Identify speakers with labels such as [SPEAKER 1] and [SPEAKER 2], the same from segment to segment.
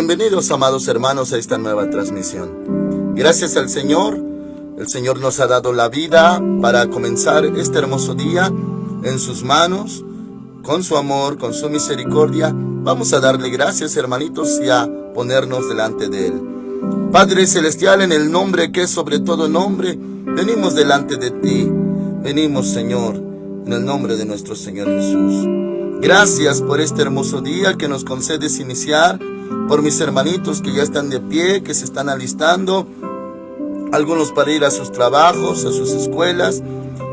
[SPEAKER 1] Bienvenidos, amados hermanos, a esta nueva transmisión. Gracias al Señor, el Señor nos ha dado la vida para comenzar este hermoso día en sus manos, con su amor, con su misericordia. Vamos a darle gracias, hermanitos, y a ponernos delante de Él. Padre Celestial, en el nombre que es sobre todo nombre, venimos delante de ti. Venimos, Señor, en el nombre de nuestro Señor Jesús. Gracias por este hermoso día que nos concedes iniciar, por mis hermanitos que ya están de pie, que se están alistando, algunos para ir a sus trabajos, a sus escuelas.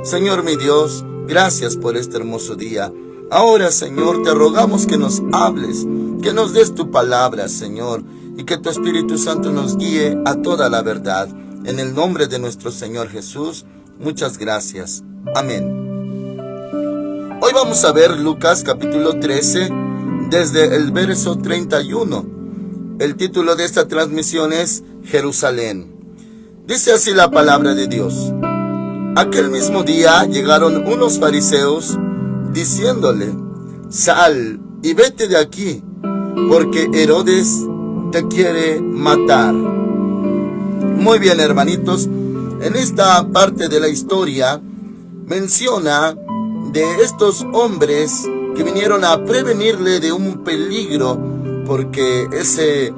[SPEAKER 1] Señor mi Dios, gracias por este hermoso día. Ahora, Señor, te rogamos que nos hables, que nos des tu palabra, Señor, y que tu Espíritu Santo nos guíe a toda la verdad. En el nombre de nuestro Señor Jesús, muchas gracias. Amén. Hoy vamos a ver Lucas capítulo 13, desde el verso 31. El título de esta transmisión es Jerusalén. Dice así la palabra de Dios. Aquel mismo día llegaron unos fariseos diciéndole: sal y vete de aquí, porque Herodes te quiere matar. Muy bien, hermanitos, en esta parte de la historia menciona de estos hombres que vinieron a prevenirle de un peligro, porque ese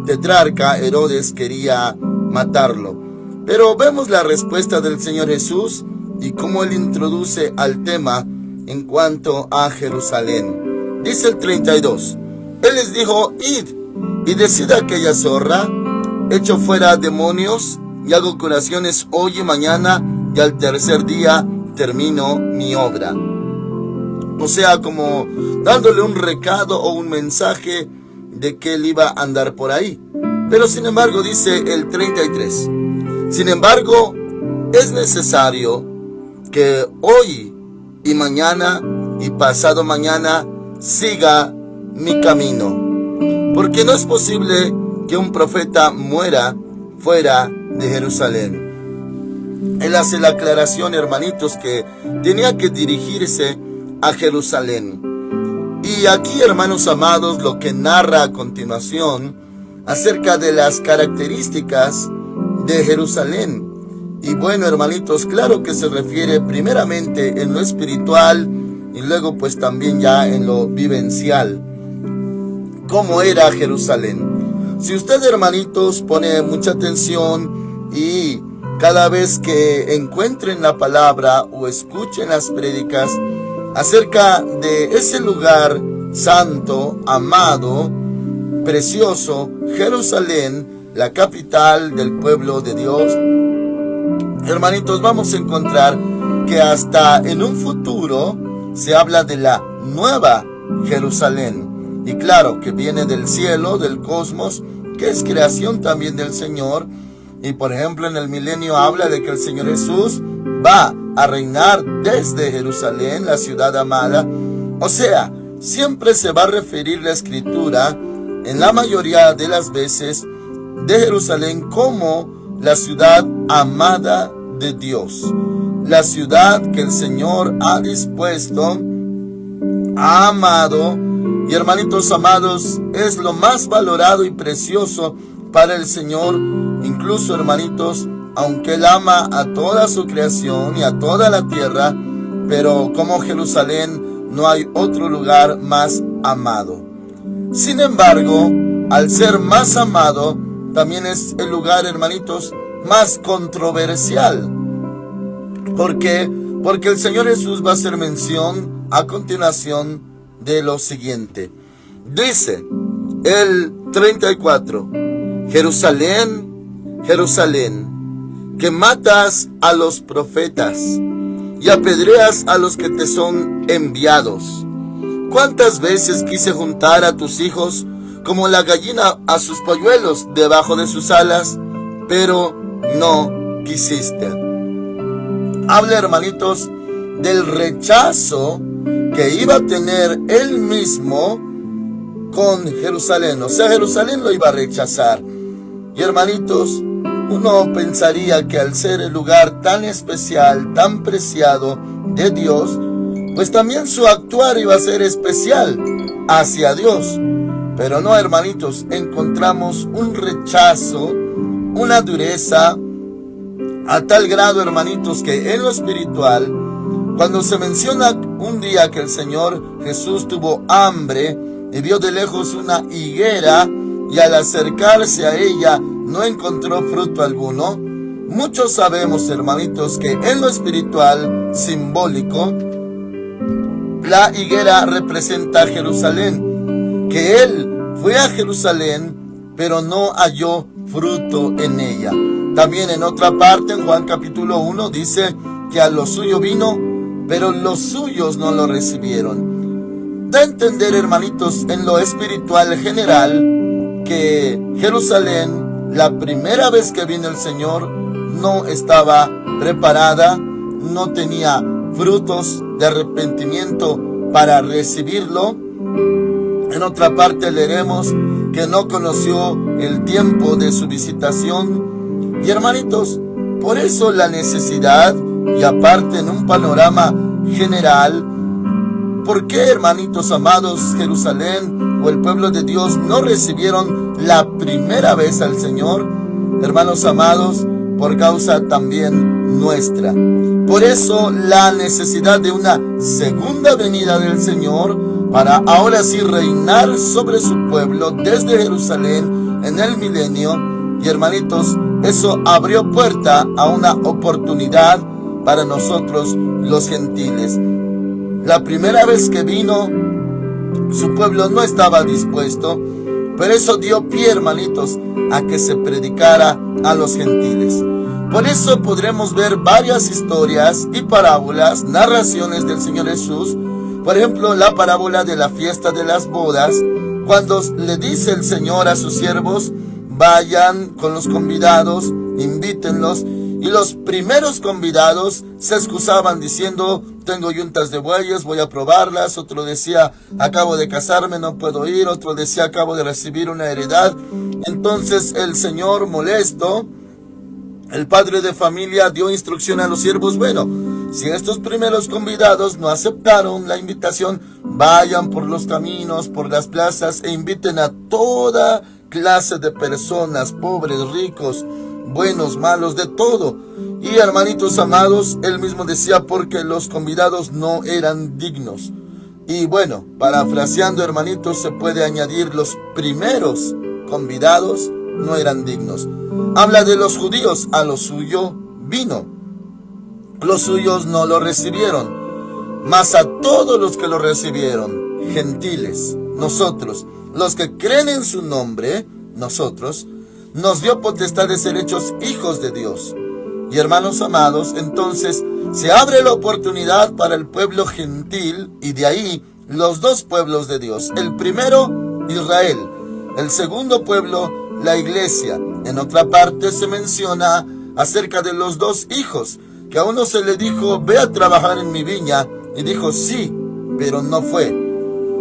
[SPEAKER 1] tetrarca Herodes quería matarlo. Pero vemos la respuesta del Señor Jesús y cómo Él introduce al tema en cuanto a Jerusalén. Dice el 32, Él les dijo: id y decid a aquella zorra, echo fuera demonios y hago curaciones hoy y mañana, y al tercer día termino mi obra. O sea, como dándole un recado o un mensaje de que Él iba a andar por ahí. Pero sin embargo, dice el 33, sin embargo, es necesario que hoy y mañana y pasado mañana siga mi camino, porque no es posible que un profeta muera fuera de Jerusalén. Él hace la aclaración, hermanitos, que tenía que dirigirse a Jerusalén. Y aquí, hermanos amados, lo que narra a continuación acerca de las características de Jerusalén. Y bueno, hermanitos, claro que se refiere primeramente en lo espiritual y luego pues también ya en lo vivencial. ¿Cómo era Jerusalén? Si usted, hermanitos, pone mucha atención y cada vez que encuentren la palabra o escuchen las prédicas acerca de ese lugar santo, amado, precioso, Jerusalén, la capital del pueblo de Dios, hermanitos, vamos a encontrar que hasta en un futuro se habla de la nueva Jerusalén. Y claro, que viene del cielo, del cosmos, que es creación también del Señor. Y por ejemplo, en el milenio habla de que el Señor Jesús va a reinar desde Jerusalén, la ciudad amada. O sea, siempre se va a referir la Escritura, en la mayoría de las veces, de Jerusalén como la ciudad amada de Dios. La ciudad que el Señor ha dispuesto, ha amado. Y hermanitos amados, es lo más valorado y precioso para el Señor. Incluso, hermanitos, aunque Él ama a toda su creación y a toda la tierra, pero como Jerusalén no hay otro lugar más amado. Sin embargo, al ser más amado, también es el lugar, hermanitos, más controversial. ¿Por qué? Porque el Señor Jesús va a hacer mención a continuación de lo siguiente. Dice el 34, Jerusalén, Jerusalén, que matas a los profetas y apedreas a los que te son enviados. ¿Cuántas veces quise juntar a tus hijos como la gallina a sus polluelos debajo de sus alas, pero no quisiste? Habla, hermanitos, del rechazo que iba a tener él mismo con Jerusalén. O sea, Jerusalén lo iba a rechazar. Y hermanitos, uno pensaría que al ser el lugar tan especial, tan preciado de Dios, pues también su actuar iba a ser especial hacia Dios. Pero no, hermanitos, encontramos un rechazo, una dureza, a tal grado, hermanitos, que en lo espiritual, cuando se menciona un día que el Señor Jesús tuvo hambre y vio de lejos una higuera y al acercarse a ella no encontró fruto alguno, muchos sabemos, hermanitos, que en lo espiritual simbólico, la higuera representa a Jerusalén, que él fue a Jerusalén, pero no halló fruto en ella. También en otra parte, en Juan capítulo 1, dice que a lo suyo vino, pero los suyos no lo recibieron. Da a entender, hermanitos, en lo espiritual general, que Jerusalén, la primera vez que vino el Señor, no estaba preparada, no tenía frutos de arrepentimiento para recibirlo. En otra parte leeremos que no conoció el tiempo de su visitación. Y hermanitos, por eso la necesidad, y aparte en un panorama general, ¿por qué, hermanitos amados, Jerusalén o el pueblo de Dios no recibieron la primera vez al Señor? Hermanos amados, por causa también nuestra. Por eso la necesidad de una segunda venida del Señor, para ahora sí reinar sobre su pueblo desde Jerusalén en el milenio. Y hermanitos, eso abrió puerta a una oportunidad para nosotros los gentiles. La primera vez que vino, su pueblo no estaba dispuesto, pero eso dio pie, hermanitos, a que se predicara a los gentiles. Por eso podremos ver varias historias y parábolas, narraciones del Señor Jesús. Por ejemplo, la parábola de la fiesta de las bodas, cuando le dice el Señor a sus siervos: vayan con los convidados, invítenlos. Y los primeros convidados se excusaban diciendo: tengo yuntas de bueyes, voy a probarlas. Otro decía: acabo de casarme, no puedo ir. Otro decía: acabo de recibir una heredad. Entonces el Señor, molesto, el padre de familia, dio instrucción a los siervos: bueno, si estos primeros convidados no aceptaron la invitación, vayan por los caminos, por las plazas, e inviten a toda clase de personas, pobres, ricos, buenos, malos, de todo. Y hermanitos amados, él mismo decía: porque los convidados no eran dignos. Y bueno, parafraseando, hermanitos, se puede añadir: los primeros convidados no eran dignos. Habla de los judíos: a lo suyo vino, los suyos no lo recibieron. Mas a todos los que lo recibieron, gentiles, nosotros, los que creen en su nombre, nosotros, nos dio potestad de ser hechos hijos de Dios. Y hermanos amados, entonces se abre la oportunidad para el pueblo gentil, y de ahí los dos pueblos de Dios. El primero, Israel. El segundo pueblo, la iglesia. En otra parte se menciona acerca de los dos hijos, que a uno se le dijo: ve a trabajar en mi viña, y dijo: sí, pero no fue.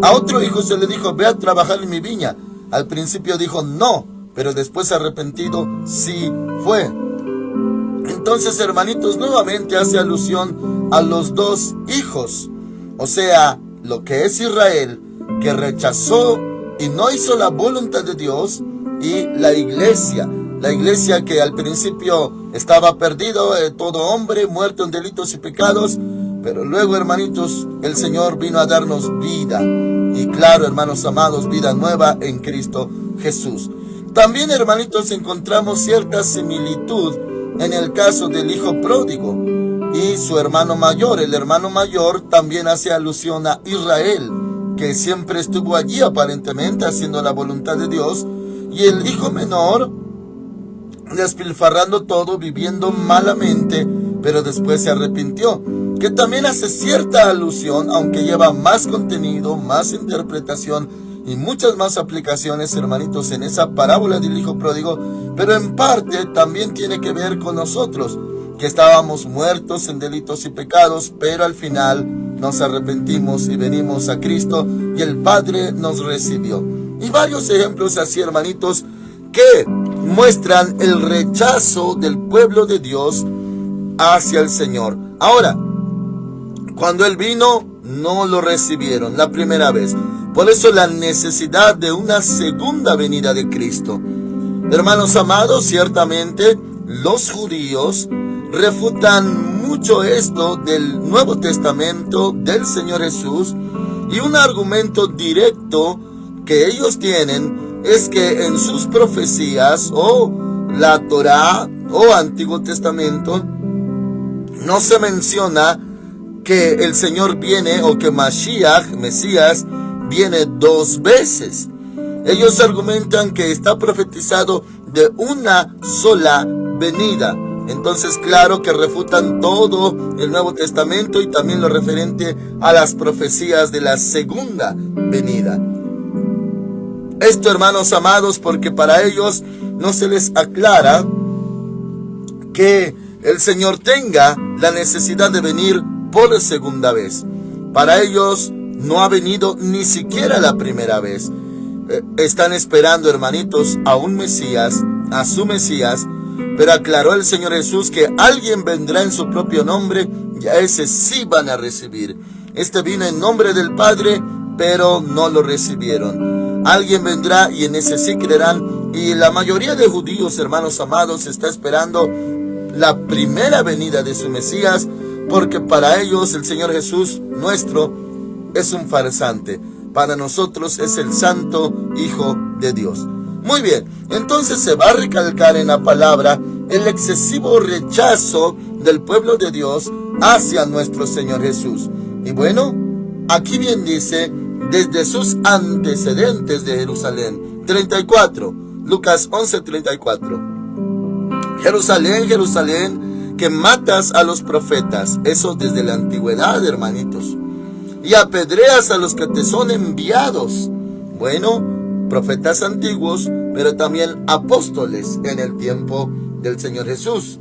[SPEAKER 1] A otro hijo se le dijo: ve a trabajar en mi viña. Al principio dijo no, pero después arrepentido sí fue. Entonces, hermanitos, nuevamente hace alusión a los dos hijos, o sea, lo que es Israel, que rechazó y no hizo la voluntad de Dios, y la iglesia que al principio estaba perdido, todo hombre muerto en delitos y pecados, pero luego, hermanitos, el Señor vino a darnos vida, y claro, hermanos amados, vida nueva en Cristo Jesús. También, hermanitos, encontramos cierta similitud en el caso del hijo pródigo y su hermano mayor. El hermano mayor también hace alusión a Israel, que siempre estuvo allí aparentemente haciendo la voluntad de Dios, y el hijo menor despilfarrando todo, viviendo malamente, pero después se arrepintió, que también hace cierta alusión, aunque lleva más contenido, más interpretación y muchas más aplicaciones, hermanitos, en esa parábola del hijo pródigo, pero en parte también tiene que ver con nosotros, que estábamos muertos en delitos y pecados, pero al final nos arrepentimos y venimos a Cristo, y el Padre nos recibió. Y varios ejemplos así, hermanitos, que muestran el rechazo del pueblo de Dios hacia el Señor. Ahora, cuando Él vino, no lo recibieron la primera vez. Por eso la necesidad de una segunda venida de Cristo. Hermanos amados, ciertamente los judíos refutan mucho esto del Nuevo Testamento del Señor Jesús, y un argumento directo que ellos tienen es que en sus profecías o la Torá o Antiguo Testamento no se menciona que el Señor viene o que Mashiach, Mesías, viene 2 veces. Ellos argumentan que está profetizado de una sola venida. Entonces, claro que refutan todo el Nuevo Testamento y también lo referente a las profecías de la segunda venida. Esto, hermanos amados, porque para ellos no se les aclara que el Señor tenga la necesidad de venir por segunda vez. Para ellos no ha venido ni siquiera la primera vez. Están esperando, hermanitos, a un Mesías, a su Mesías, pero aclaró el Señor Jesús que alguien vendrá en su propio nombre y a ese sí van a recibir. Este vino en nombre del Padre, pero no lo recibieron. Alguien vendrá y en ese sí creerán. Y la mayoría de judíos, hermanos amados, está esperando la primera venida de su Mesías, porque para ellos el Señor Jesús nuestro es un farsante. Para nosotros es el Santo Hijo de Dios. Muy bien, entonces se va a recalcar en la palabra el excesivo rechazo del pueblo de Dios hacia nuestro Señor Jesús. Y bueno, aquí bien dice, desde sus antecedentes de Jerusalén. 34, Lucas 11:34. Jerusalén, Jerusalén, que matas a los profetas. Eso desde la antigüedad, hermanitos. Y apedreas a los que te son enviados. Bueno, profetas antiguos, pero también apóstoles en el tiempo del Señor Jesús.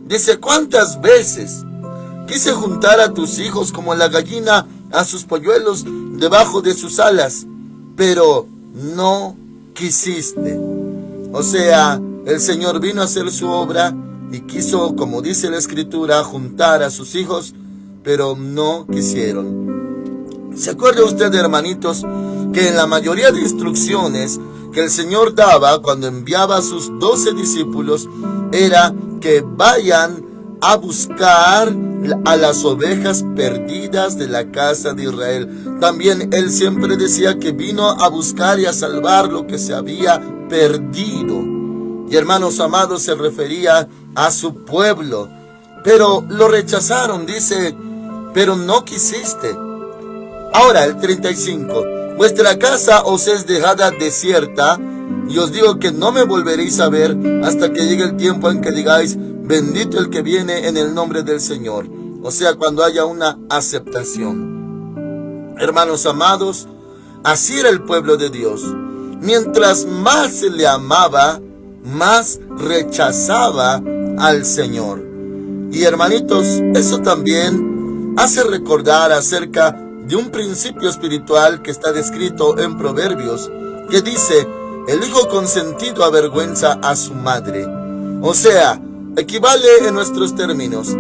[SPEAKER 1] Dice, ¿cuántas veces quise juntar a tus hijos como la gallina a sus polluelos debajo de sus alas, pero no quisiste? O sea, el Señor vino a hacer su obra y quiso, como dice la Escritura, juntar a sus hijos, pero no quisieron. ¿Se acuerda usted, hermanitos, que en la mayoría de instrucciones que el Señor daba cuando enviaba a sus 12 discípulos era que vayan a buscar a las ovejas perdidas de la casa de Israel? También Él siempre decía que vino a buscar y a salvar lo que se había perdido. Y hermanos amados, se refería a su pueblo. Pero lo rechazaron, dice, pero no quisiste. Ahora el 35, vuestra casa os es dejada desierta, y os digo que no me volveréis a ver hasta que llegue el tiempo en que digáis, bendito el que viene en el nombre del Señor. O sea, cuando haya una aceptación. Hermanos amados, así era el pueblo de Dios. Mientras más se le amaba, más rechazaba al Señor. Y hermanitos, eso también hace recordar acerca de un principio espiritual que está descrito en Proverbios, que dice, el hijo consentido avergüenza a su madre. O sea, equivale en nuestros términos,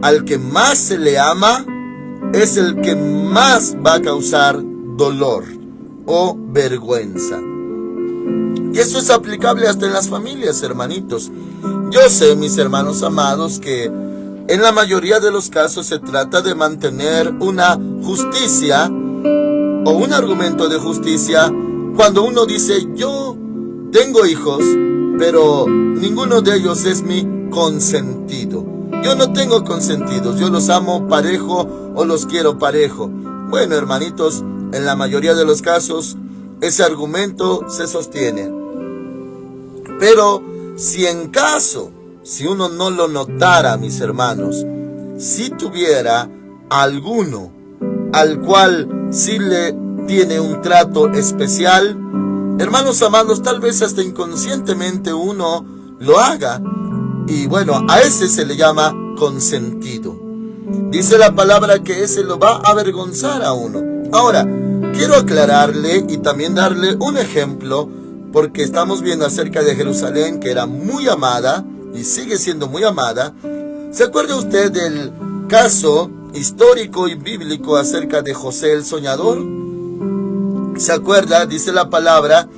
[SPEAKER 1] al que más se le ama, es el que más va a causar dolor o vergüenza. Y eso es aplicable hasta en las familias, hermanitos. Yo sé, mis hermanos amados, que en la mayoría de los casos se trata de mantener una justicia o un argumento de justicia cuando uno dice, yo tengo hijos, pero ninguno de ellos es mi consentido. Yo no tengo consentidos, yo los amo parejo o los quiero parejo. Bueno, hermanitos, en la mayoría de los casos ese argumento se sostiene. Pero si en caso, si uno no lo notara, mis hermanos, si tuviera alguno al cual sí le tiene un trato especial, hermanos amados, tal vez hasta inconscientemente uno lo haga. Y bueno, a ese se le llama consentido. Dice la palabra que ese lo va a avergonzar a uno. Ahora, quiero aclararle y también darle un ejemplo, porque estamos viendo acerca de Jerusalén, que era muy amada y sigue siendo muy amada. ¿Se acuerda usted del caso histórico y bíblico acerca de José el soñador? ¿Se acuerda? Dice la palabra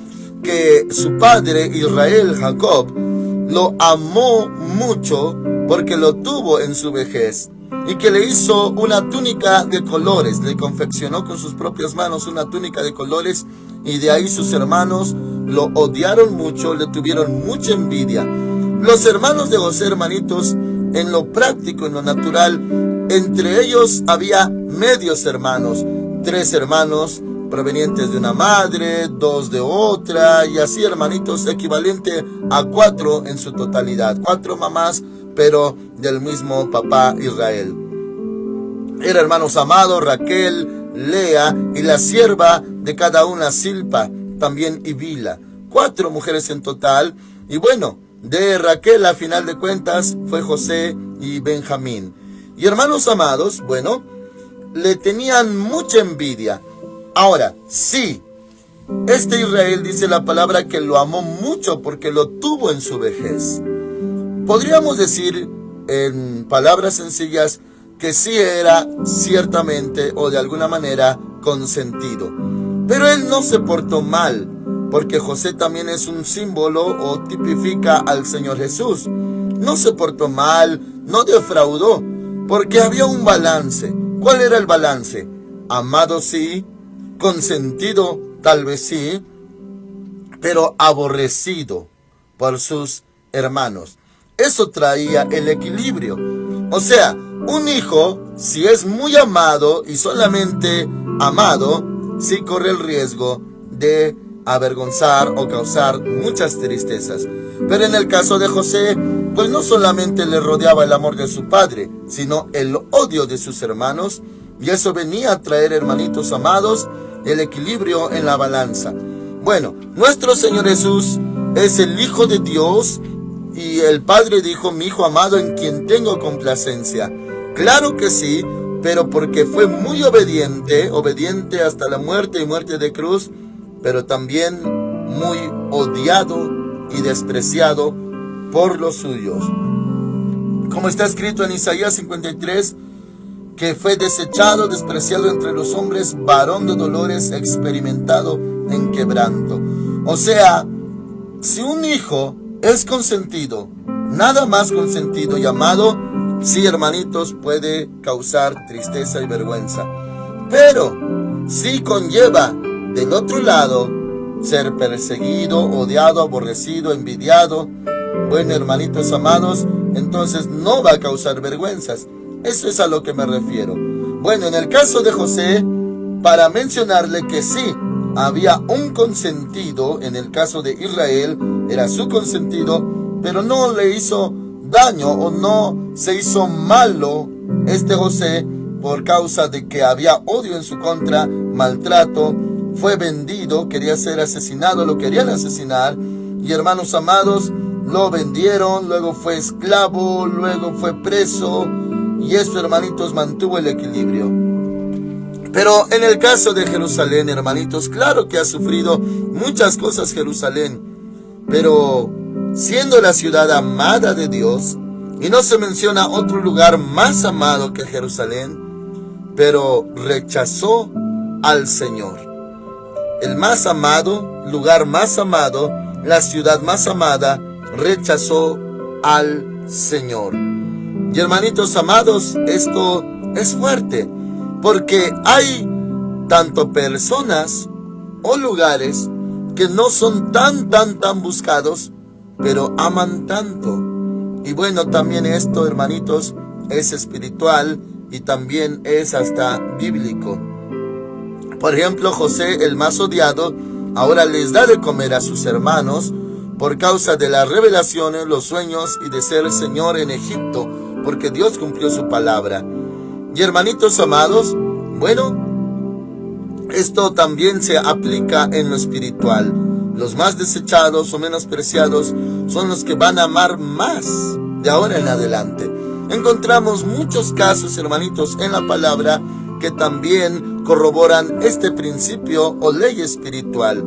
[SPEAKER 1] que su padre Israel, Jacob, lo amó mucho porque lo tuvo en su vejez, y que le hizo una túnica de colores, le confeccionó con sus propias manos una túnica de colores, y de ahí sus hermanos lo odiaron mucho, le tuvieron mucha envidia. Los hermanos de José, hermanitos, en lo práctico, en lo natural, entre ellos había medios hermanos, 3 hermanos provenientes de una madre, 2 de otra, y así, hermanitos, equivalente a 4 en su totalidad, 4 mamás, pero del mismo papá Israel. Eran hermanos amados, Raquel, Lea, y la sierva de cada una, Silpa, también y Bila. 4 mujeres en total. Y bueno, de Raquel, a final de cuentas, fue José y Benjamín. Y hermanos amados, bueno, le tenían mucha envidia. Ahora, sí, este Israel, dice la palabra, que lo amó mucho porque lo tuvo en su vejez. Podríamos decir, en palabras sencillas, que sí era ciertamente o de alguna manera consentido. Pero él no se portó mal, porque José también es un símbolo o tipifica al Señor Jesús. No se portó mal, no defraudó, porque había un balance. ¿Cuál era el balance? Amado sí, consentido tal vez sí, pero aborrecido por sus hermanos. Eso traía el equilibrio. O sea, un hijo, si es muy amado y solamente amado, sí corre el riesgo de avergonzar o causar muchas tristezas. Pero en el caso de José, pues no solamente le rodeaba el amor de su padre, sino el odio de sus hermanos, y eso venía a traer, hermanitos amados, el equilibrio en la balanza. Bueno, nuestro Señor Jesús es el Hijo de Dios, y el Padre dijo, mi Hijo amado en quien tengo complacencia. Claro que sí, pero porque fue muy obediente hasta la muerte y muerte de cruz, pero también muy odiado y despreciado por los suyos. Como está escrito en Isaías 53, que fue desechado, despreciado entre los hombres, varón de dolores, experimentado en quebranto. O sea, si un hijo es consentido, nada más consentido y amado, sí, hermanitos, puede causar tristeza y vergüenza. Pero sí conlleva del otro lado ser perseguido, odiado, aborrecido, envidiado. Bueno, hermanitos amados, entonces no va a causar vergüenzas. Eso es a lo que me refiero. Bueno, en el caso de José, para mencionarle que sí, había un consentido. En el caso de Israel, era su consentido, pero no le hizo daño o no se hizo malo este José por causa de que había odio en su contra, maltrato, fue vendido, quería ser asesinado, lo querían asesinar, y hermanos amados, lo vendieron, luego fue esclavo, luego fue preso, y eso, hermanitos, mantuvo el equilibrio. Pero en el caso de Jerusalén, hermanitos, claro que ha sufrido muchas cosas Jerusalén, pero siendo la ciudad amada de Dios, y no se menciona otro lugar más amado que Jerusalén, pero rechazó al Señor. El más amado, lugar más amado, la ciudad más amada, rechazó al Señor. Y hermanitos amados, esto es fuerte, porque hay tanto personas o lugares que no son tan buscados, pero aman tanto. Y bueno, también esto, hermanitos, es espiritual y también es hasta bíblico. Por ejemplo, José, el más odiado, ahora les da de comer a sus hermanos por causa de las revelaciones, los sueños y de ser Señor en Egipto, porque Dios cumplió su palabra. Y hermanitos amados, bueno, esto también se aplica en lo espiritual. Los más desechados o menospreciados son los que van a amar más de ahora en adelante. Encontramos muchos casos, hermanitos, en la palabra que también corroboran este principio o ley espiritual.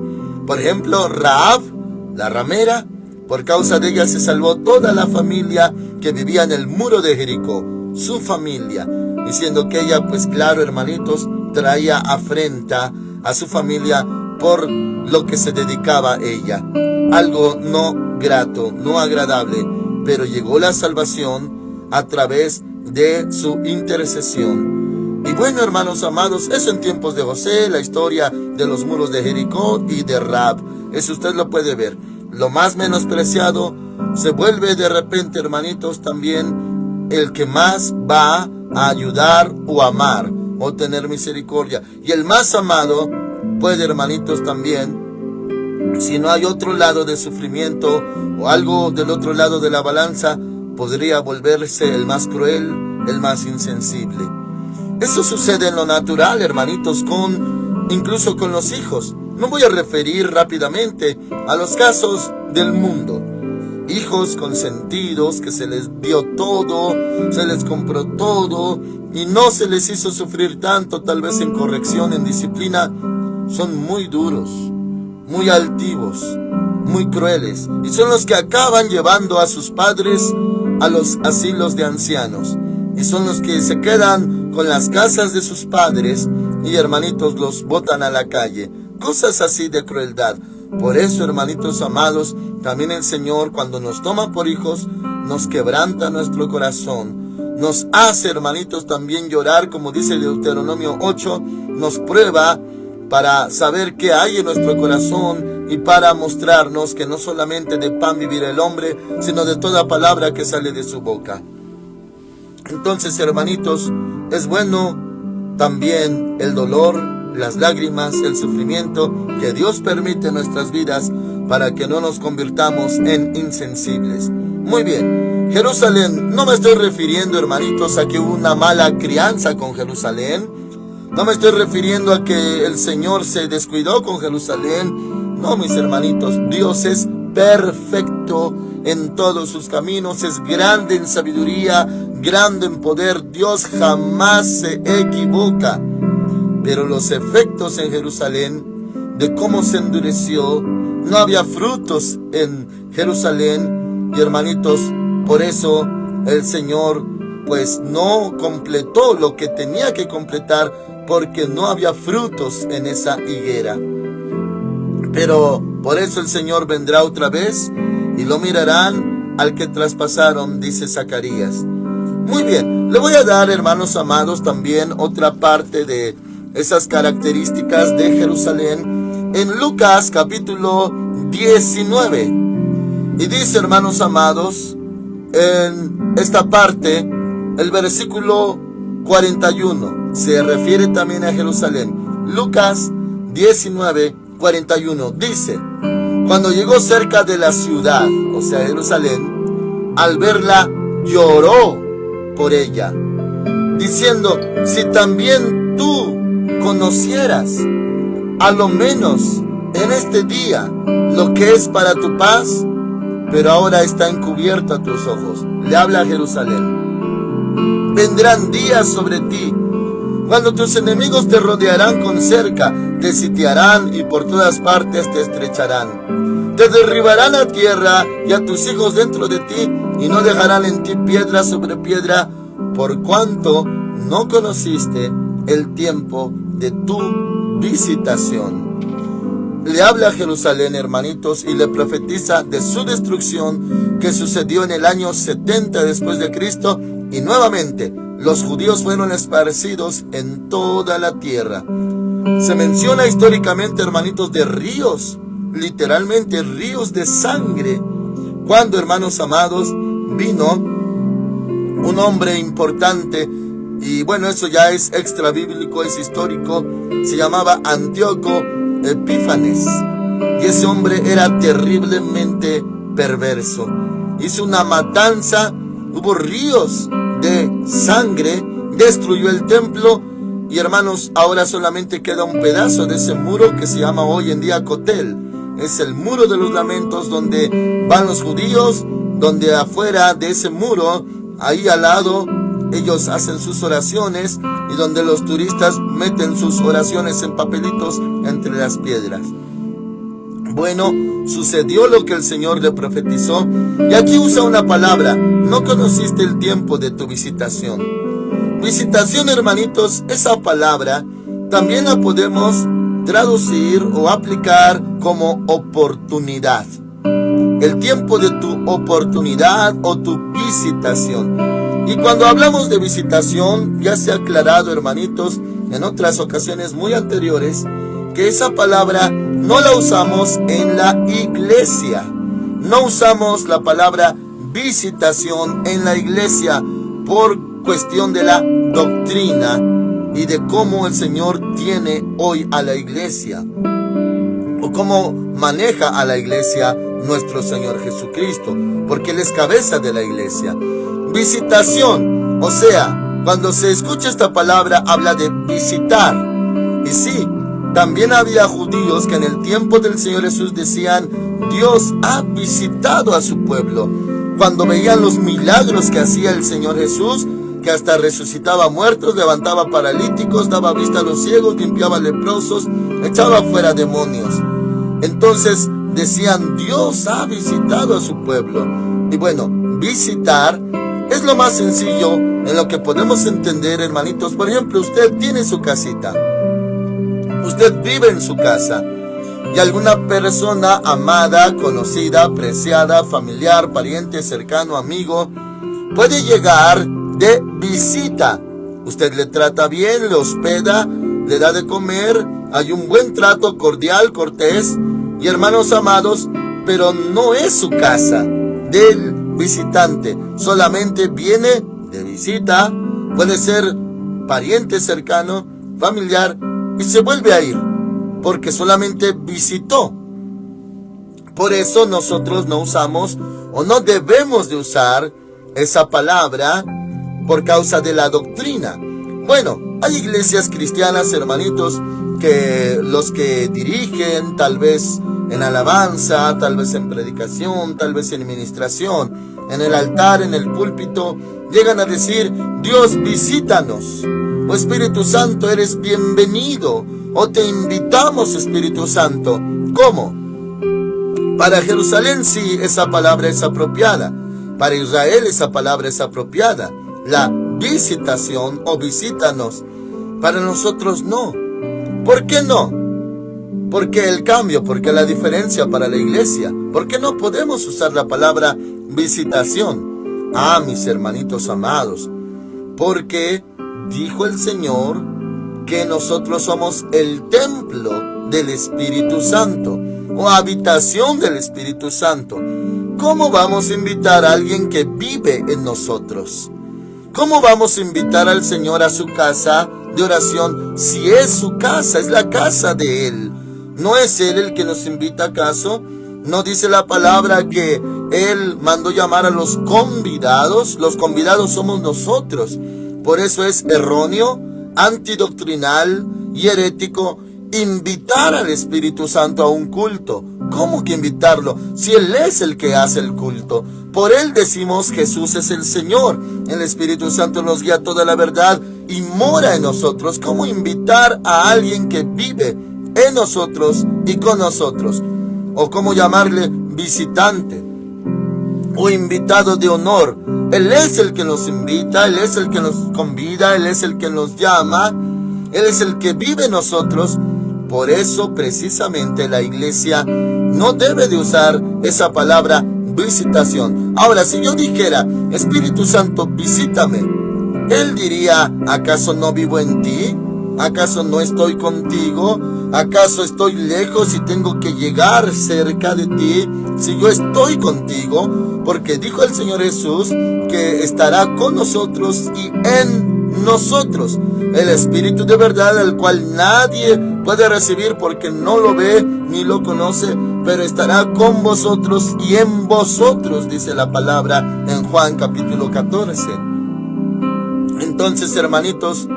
[SPEAKER 1] Por ejemplo, Rahab, la ramera, por causa de ella se salvó toda la familia que vivía en el muro de Jericó, su familia, diciendo que ella, pues claro, hermanitos, traía afrenta a su familia por lo que se dedicaba ella. Algo no grato, no agradable, pero llegó la salvación a través de su intercesión. Y bueno, hermanos amados, eso en tiempos de José, la historia de los muros de Jericó y de Rahab, eso usted lo puede ver. Lo más menospreciado se vuelve de repente, hermanitos, también el que más va a ayudar o amar o tener misericordia. Y el más amado puede, hermanitos, también, si no hay otro lado de sufrimiento o algo del otro lado de la balanza, podría volverse el más cruel, el más insensible. Eso sucede en lo natural, hermanitos, incluso con los hijos. Me voy a referir rápidamente a los casos del mundo. Hijos consentidos que se les dio todo, se les compró todo y no se les hizo sufrir tanto, tal vez en corrección, en disciplina. Son muy duros, muy altivos, muy crueles, y son los que acaban llevando a sus padres a los asilos de ancianos, y son los que se quedan con las casas de sus padres y, hermanitos, los botan a la calle. Cosas así de crueldad. Por eso, hermanitos amados, también el Señor, cuando nos toma por hijos, nos quebranta nuestro corazón, nos hace, hermanitos, también llorar, como dice Deuteronomio 8, nos prueba para saber qué hay en nuestro corazón y para mostrarnos que no solamente de pan vivirá el hombre, sino de toda palabra que sale de su boca. Entonces, hermanitos, es bueno también el dolor, las lágrimas, el sufrimiento que Dios permite en nuestras vidas para que no nos convirtamos en insensibles. Muy bien, Jerusalén, no me estoy refiriendo, hermanitos, a que hubo una mala crianza con Jerusalén. No me estoy refiriendo a que el Señor se descuidó con Jerusalén. No, mis hermanitos, Dios es perfecto en todos sus caminos, es grande en sabiduría, grande en poder. Dios jamás se equivoca. Pero los efectos en Jerusalén, de cómo se endureció, no había frutos en Jerusalén. Y, hermanitos, por eso el Señor pues no completó lo que tenía que completar, porque no había frutos en esa higuera. Pero por eso el Señor vendrá otra vez y lo mirarán al que traspasaron, dice Zacarías. Muy bien, le voy a dar, hermanos amados, también otra parte de esas características de Jerusalén en Lucas capítulo 19. Y dice, hermanos amados, en esta parte, el versículo 41 se refiere también a Jerusalén. Lucas 19, 41 dice: cuando llegó cerca de la ciudad, o sea Jerusalén, al verla lloró por ella, diciendo: si también tú conocieras, a lo menos en este día, lo que es para tu paz, pero ahora está encubierto a tus ojos. Le habla a Jerusalén. Vendrán días sobre ti, cuando tus enemigos te rodearán con cerca, te sitiarán y por todas partes te estrecharán. Te derribarán a tierra y a tus hijos dentro de ti, y no dejarán en ti piedra sobre piedra, por cuanto no conociste el tiempo de tu visitación. Le habla a Jerusalén, hermanitos, y le profetiza de su destrucción que sucedió en el año 70 después de Cristo, y nuevamente los judíos fueron esparcidos en toda la tierra. Se menciona históricamente, hermanitos, de ríos, literalmente ríos de sangre, cuando, hermanos amados, vino un hombre importante, y bueno, eso ya es extra bíblico, es histórico, se llamaba Antíoco Epífanes, y ese hombre era terriblemente perverso. Hizo una matanza, hubo ríos de sangre, destruyó el templo, y hermanos, ahora solamente queda un pedazo de ese muro que se llama hoy en día Kotel. Es el muro de los lamentos, donde van los judíos, donde afuera de ese muro, ahí al lado, ellos hacen sus oraciones, y donde los turistas meten sus oraciones en papelitos entre las piedras. Bueno, sucedió lo que el Señor le profetizó, y aquí usa una palabra: no conociste el tiempo de tu visitación. Visitación, hermanitos, esa palabra también la podemos traducir o aplicar como oportunidad. El tiempo de tu oportunidad o tu visitación. Y cuando hablamos de visitación, ya se ha aclarado, hermanitos, en otras ocasiones muy anteriores, que esa palabra no la usamos en la iglesia. No usamos la palabra visitación en la iglesia por cuestión de la doctrina y de cómo el Señor tiene hoy a la iglesia, o cómo maneja a la iglesia nuestro Señor Jesucristo, porque Él es cabeza de la iglesia. Visitación, o sea, cuando se escucha esta palabra, habla de visitar. Y sí, también había judíos que en el tiempo del Señor Jesús decían: Dios ha visitado a su pueblo. Cuando veían los milagros que hacía el Señor Jesús, que hasta resucitaba muertos, levantaba paralíticos, daba vista a los ciegos, limpiaba leprosos, echaba fuera demonios. Entonces decían: Dios ha visitado a su pueblo. Y bueno, visitar es lo más sencillo en lo que podemos entender, hermanitos. Por ejemplo, usted tiene su casita, usted vive en su casa, y alguna persona amada, conocida, apreciada, familiar, pariente, cercano, amigo, puede llegar de visita. Usted le trata bien, le hospeda, le da de comer, hay un buen trato cordial, cortés, y hermanos amados, pero no es su casa del visitante, solamente viene de visita, puede ser pariente cercano, familiar, y se vuelve a ir, porque solamente visitó. Por eso nosotros no usamos o no debemos de usar esa palabra por causa de la doctrina. Bueno, hay iglesias cristianas, hermanitos, que los que dirigen, tal vez en alabanza, tal vez en predicación, tal vez en administración, en el altar, en el púlpito, llegan a decir: Dios, visítanos, o Espíritu Santo, eres bienvenido, o te invitamos, Espíritu Santo. ¿Cómo? Para Jerusalén sí, esa palabra es apropiada. Para Israel esa palabra es apropiada, la visitación o visítanos. Para nosotros no. ¿Por qué no? ¿Por qué el cambio? ¿Por qué la diferencia para la iglesia? ¿Por qué no podemos usar la palabra visitación? Ah, mis hermanitos amados, porque dijo el Señor que nosotros somos el templo del Espíritu Santo, o habitación del Espíritu Santo. ¿Cómo vamos a invitar a alguien que vive en nosotros? ¿Cómo vamos a invitar al Señor a su casa de oración si es su casa, es la casa de Él? ¿No es Él el que nos invita acaso? ¿No dice la palabra que Él mandó llamar a los convidados? Los convidados somos nosotros. Por eso es erróneo, antidoctrinal y herético invitar al Espíritu Santo a un culto. ¿Cómo que invitarlo? Si Él es el que hace el culto. Por Él decimos: Jesús es el Señor. El Espíritu Santo nos guía a toda la verdad y mora en nosotros. ¿Cómo invitar a alguien que vive en nosotros y con nosotros? O cómo llamarle visitante o invitado de honor. Él es el que nos invita, Él es el que nos convida, Él es el que nos llama, Él es el que vive en nosotros. Por eso precisamente la iglesia no debe de usar esa palabra visitación. Ahora, si yo dijera: Espíritu Santo, visítame, Él diría: ¿acaso no vivo en ti? ¿Acaso no estoy contigo? ¿Acaso estoy lejos y tengo que llegar cerca de ti? Si yo estoy contigo, porque dijo el Señor Jesús que estará con nosotros y en nosotros. El Espíritu de verdad, al cual nadie puede recibir porque no lo ve ni lo conoce, pero estará con vosotros y en vosotros, dice la palabra en Juan capítulo 14. Entonces, hermanitos,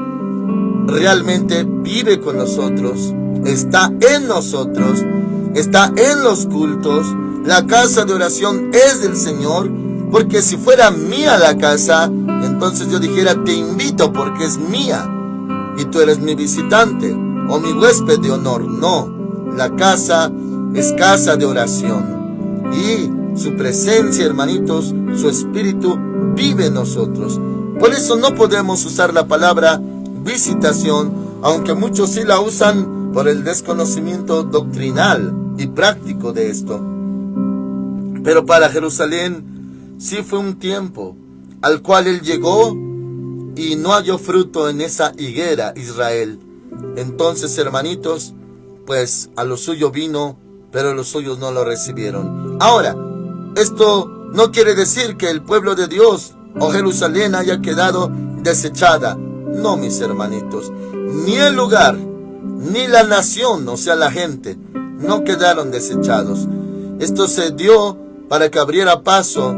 [SPEAKER 1] realmente vive con nosotros, está en nosotros, está en los cultos. La casa de oración es del Señor, porque si fuera mía la casa, entonces yo dijera: te invito porque es mía y tú eres mi visitante o mi huésped de honor. No, la casa es casa de oración y su presencia, hermanitos, su Espíritu vive en nosotros. Por eso no podemos usar la palabra visitación, aunque muchos sí la usan por el desconocimiento doctrinal y práctico de esto. Pero para Jerusalén sí fue un tiempo al cual él llegó y no halló fruto en esa higuera Israel. Entonces, hermanitos, pues a lo suyo vino, pero los suyos no lo recibieron. Ahora, esto no quiere decir que el pueblo de Dios o Jerusalén haya quedado desechada. No, mis hermanitos, ni el lugar, ni la nación, o sea la gente, no quedaron desechados. Esto se dio para que abriera paso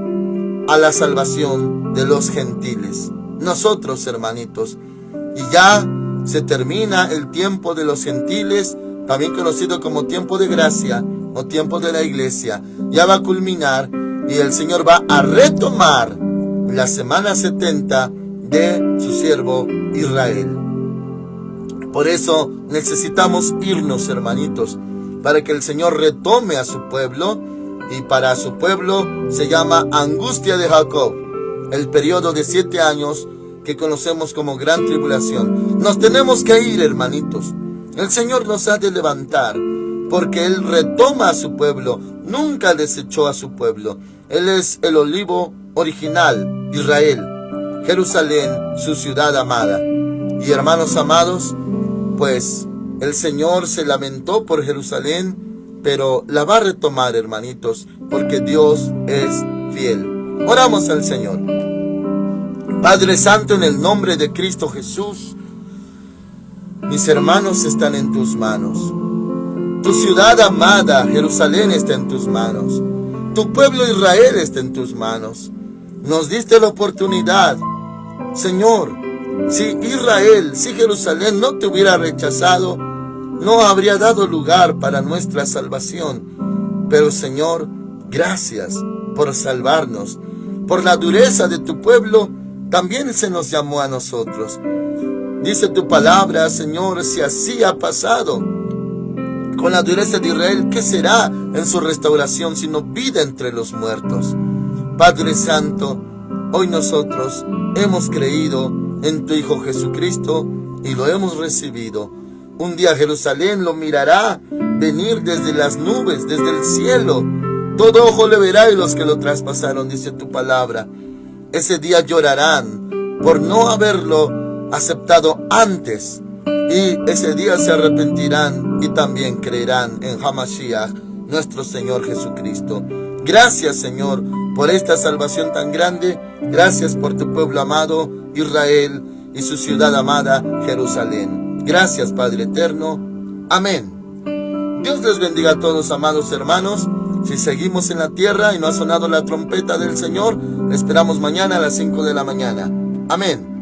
[SPEAKER 1] a la salvación de los gentiles. Nosotros, hermanitos, y ya se termina el tiempo de los gentiles, también conocido como tiempo de gracia o tiempo de la iglesia. Ya va a culminar y el Señor va a retomar la semana 70 de su siervo Israel. Por eso necesitamos irnos, hermanitos, para que el Señor retome a su pueblo, y para su pueblo se llama angustia de Jacob, el periodo de 7 años que conocemos como gran tribulación. Nos tenemos que ir, hermanitos. El Señor nos ha de levantar, porque Él retoma a su pueblo, nunca desechó a su pueblo. Él es el olivo original, Israel, Jerusalén, su ciudad amada. Y hermanos amados, pues el Señor se lamentó por Jerusalén, pero la va a retomar, hermanitos, porque Dios es fiel. Oramos al Señor. Padre Santo, en el nombre de Cristo Jesús, mis hermanos están en tus manos. Tu ciudad amada, Jerusalén, está en tus manos. Tu pueblo Israel está en tus manos. Nos diste la oportunidad, Señor. Si Israel, si Jerusalén no te hubiera rechazado, no habría dado lugar para nuestra salvación. Pero, Señor, gracias por salvarnos. Por la dureza de tu pueblo, también se nos llamó a nosotros. Dice tu palabra, Señor, si así ha pasado con la dureza de Israel, ¿qué será en su restauración sino vida entre los muertos? Padre Santo, hoy nosotros hemos creído en tu Hijo Jesucristo y lo hemos recibido. Un día Jerusalén lo mirará venir desde las nubes, desde el cielo. Todo ojo le verá y los que lo traspasaron, dice tu palabra. Ese día llorarán por no haberlo aceptado antes. Y ese día se arrepentirán y también creerán en Hamashiach, nuestro Señor Jesucristo. Gracias, Señor, por esta salvación tan grande. Gracias por tu pueblo amado, Israel, y su ciudad amada, Jerusalén. Gracias, Padre eterno. Amén. Dios les bendiga a todos, amados hermanos. Si seguimos en la tierra y no ha sonado la trompeta del Señor, esperamos mañana a las 5 de la mañana. Amén.